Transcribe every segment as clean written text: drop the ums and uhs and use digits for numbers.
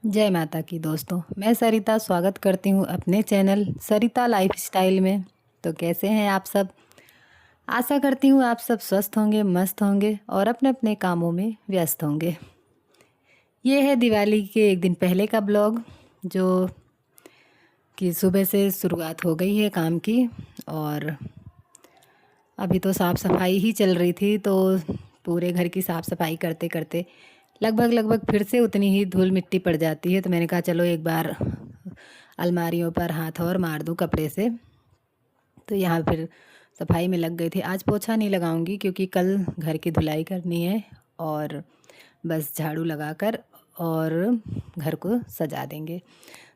जय माता की दोस्तों। मैं सरिता स्वागत करती हूँ अपने चैनल सरिता लाइफस्टाइल में। तो कैसे हैं आप सब? आशा करती हूँ आप सब स्वस्थ होंगे, मस्त होंगे और अपने अपने कामों में व्यस्त होंगे। ये है दिवाली के एक दिन पहले का ब्लॉग, जो कि सुबह से शुरुआत हो गई है काम की। और अभी तो साफ़ सफाई ही चल रही थी, तो पूरे घर की साफ़ सफाई करते करते लगभग फिर से उतनी ही धूल मिट्टी पड़ जाती है। तो मैंने कहा चलो एक बार अलमारियों पर हाथ और मार दूँ कपड़े से। तो यहाँ फिर सफाई में लग गई थी। आज पोछा नहीं लगाऊंगी क्योंकि कल घर की धुलाई करनी है, और बस झाड़ू लगाकर और घर को सजा देंगे।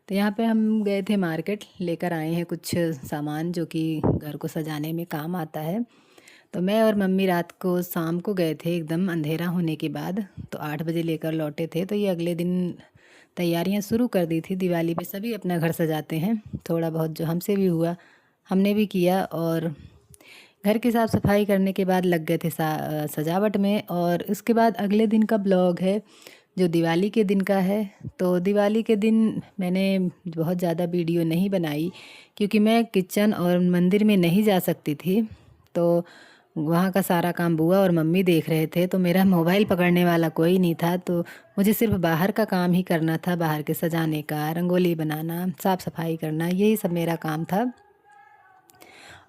तो यहाँ पे हम गए थे मार्केट, लेकर आए हैं कुछ सामान जो कि घर को सजाने में काम आता है। तो मैं और मम्मी रात को शाम को गए थे, एकदम अंधेरा होने के बाद। तो 8 बजे लेकर लौटे थे। तो ये अगले दिन तैयारियां शुरू कर दी थी। दिवाली पे सभी अपना घर सजाते हैं, थोड़ा बहुत जो हमसे भी हुआ हमने भी किया। और घर की साफ़ सफाई करने के बाद लग गए थे सजावट में। और उसके बाद अगले दिन का ब्लॉग है जो दिवाली के दिन का है। तो दिवाली के दिन मैंने बहुत ज़्यादा वीडियो नहीं बनाई क्योंकि मैं किचन और मंदिर में नहीं जा सकती थी। तो वहाँ का सारा काम बुआ और मम्मी देख रहे थे, तो मेरा मोबाइल पकड़ने वाला कोई नहीं था। तो मुझे सिर्फ बाहर का काम ही करना था, बाहर के सजाने का, रंगोली बनाना, साफ़ सफाई करना, यही सब मेरा काम था।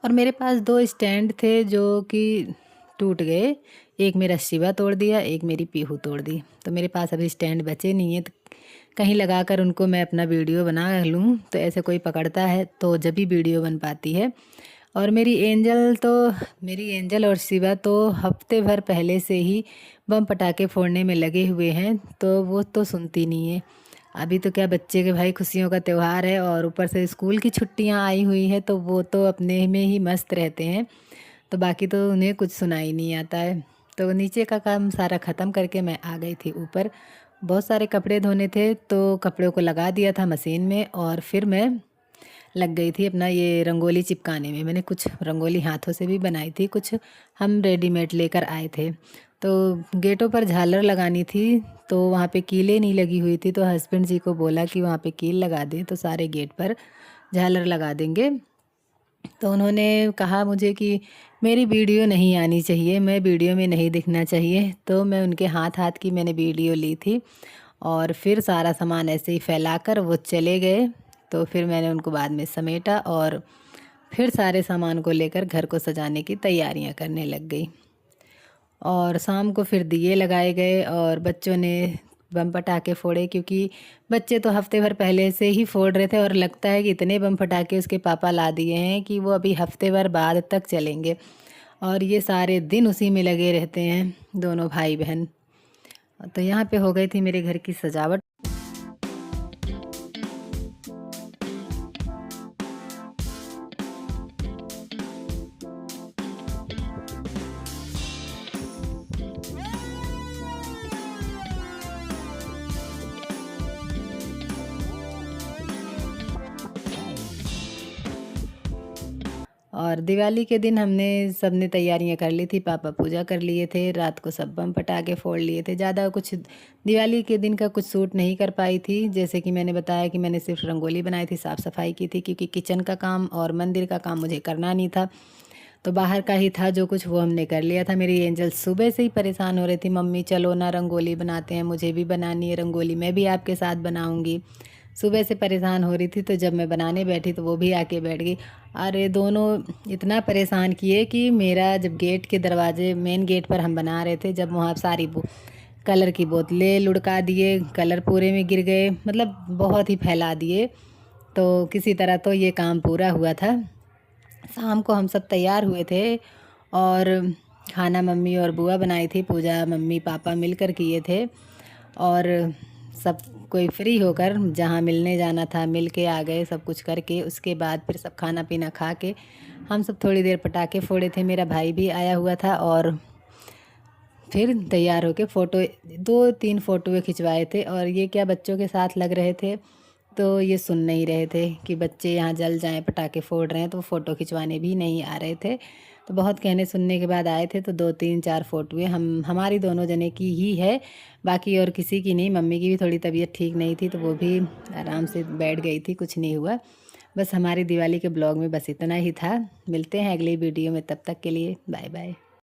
और मेरे पास 2 स्टैंड थे जो कि टूट गए। एक मेरा शिवा तोड़ दिया, एक मेरी पीहू तोड़ दी। तो मेरे पास अभी स्टैंड बचे नहीं है, तो कहीं लगाकर उनको मैं अपना वीडियो बना लूँ। तो ऐसे कोई पकड़ता है तो जब भी वीडियो बन पाती है। और मेरी एंजल और शिवा तो हफ्ते भर पहले से ही बम पटाखे फोड़ने में लगे हुए हैं, तो वो तो सुनती नहीं है। अभी तो क्या, बच्चे के भाई खुशियों का त्यौहार है और ऊपर से स्कूल की छुट्टियां आई हुई है, तो वो तो अपने में ही मस्त रहते हैं। तो बाकी तो उन्हें कुछ सुनाई नहीं आता है। तो नीचे का काम सारा ख़त्म करके मैं आ गई थी ऊपर। बहुत सारे कपड़े धोने थे, तो कपड़ों को लगा दिया था मशीन में, और फिर मैं लग गई थी अपना ये रंगोली चिपकाने में। मैंने कुछ रंगोली हाथों से भी बनाई थी, कुछ हम रेडीमेड लेकर आए थे। तो गेटों पर झालर लगानी थी, तो वहाँ पे कीलें नहीं लगी हुई थी। तो हस्बैंड जी को बोला कि वहाँ पे कील लगा दें, तो सारे गेट पर झालर लगा देंगे। तो उन्होंने कहा मुझे कि मेरी वीडियो नहीं आनी चाहिए, मैं वीडियो में नहीं दिखना चाहिए। तो मैं उनके हाथ हाथ की मैंने वीडियो ली थी, और फिर सारा सामान ऐसे ही फैलाकर वो चले गए। तो फिर मैंने उनको बाद में समेटा और फिर सारे सामान को लेकर घर को सजाने की तैयारियां करने लग गई। और शाम को फिर दिए लगाए गए और बच्चों ने बम पटाखे फोड़े, क्योंकि बच्चे तो हफ्ते भर पहले से ही फोड़ रहे थे। और लगता है कि इतने बम पटाखे उसके पापा ला दिए हैं कि वो अभी हफ्ते भर बाद तक चलेंगे। और ये सारे दिन उसी में लगे रहते हैं दोनों भाई बहन। तो यहाँ पे हो गई थी मेरे घर की सजावट। और दिवाली के दिन हमने सबने तैयारियां कर ली थी, पापा पूजा कर लिए थे, रात को सब बम पटाखे फोड़ लिए थे। ज़्यादा कुछ दिवाली के दिन का कुछ शूट नहीं कर पाई थी। जैसे कि मैंने बताया कि मैंने सिर्फ रंगोली बनाई थी, साफ़ सफाई की थी, क्योंकि किचन का काम और मंदिर का काम मुझे करना नहीं था। तो बाहर का ही था जो कुछ, वो हमने कर लिया था। मेरी एंजल सुबह से ही परेशान हो रही थी, मम्मी चलो ना रंगोली बनाते हैं, मुझे भी बनानी है रंगोली, मैं भी आपके साथ बनाऊंगी। सुबह से परेशान हो रही थी। तो जब मैं बनाने बैठी तो वो भी आके बैठ गई। अरे दोनों इतना परेशान किए कि मेरा, जब गेट के दरवाजे मेन गेट पर हम बना रहे थे, जब वहाँ सारी कलर की बोतलें लुढ़का दिए, कलर पूरे में गिर गए, मतलब बहुत ही फैला दिए। तो किसी तरह तो ये काम पूरा हुआ था। शाम को हम सब तैयार हुए थे, और खाना मम्मी और बुआ बनाई थी, पूजा मम्मी पापा मिलकर किए थे। और सब कोई फ्री होकर जहाँ मिलने जाना था मिल के आ गए, सब कुछ करके। उसके बाद फिर सब खाना पीना खा के हम सब थोड़ी देर पटाखे फोड़े थे। मेरा भाई भी आया हुआ था, और फिर तैयार होके फ़ोटो 2-3 फ़ोटो खिंचवाए थे। और ये क्या, बच्चों के साथ लग रहे थे, तो ये सुन नहीं रहे थे कि बच्चे यहाँ जल जाएं, पटाखे फोड़ रहे हैं, तो फ़ोटो खिंचवाने भी नहीं आ रहे थे। तो बहुत कहने सुनने के बाद आए थे, तो 2-3-4 फ़ोटोएँ हमारी दोनों जने की ही है, बाकी और किसी की नहीं। मम्मी की भी थोड़ी तबीयत ठीक नहीं थी, तो वो भी आराम से बैठ गई थी, कुछ नहीं हुआ। बस हमारी दिवाली के ब्लॉग में बस इतना ही था। मिलते हैं अगली वीडियो में, तब तक के लिए बाय बाय।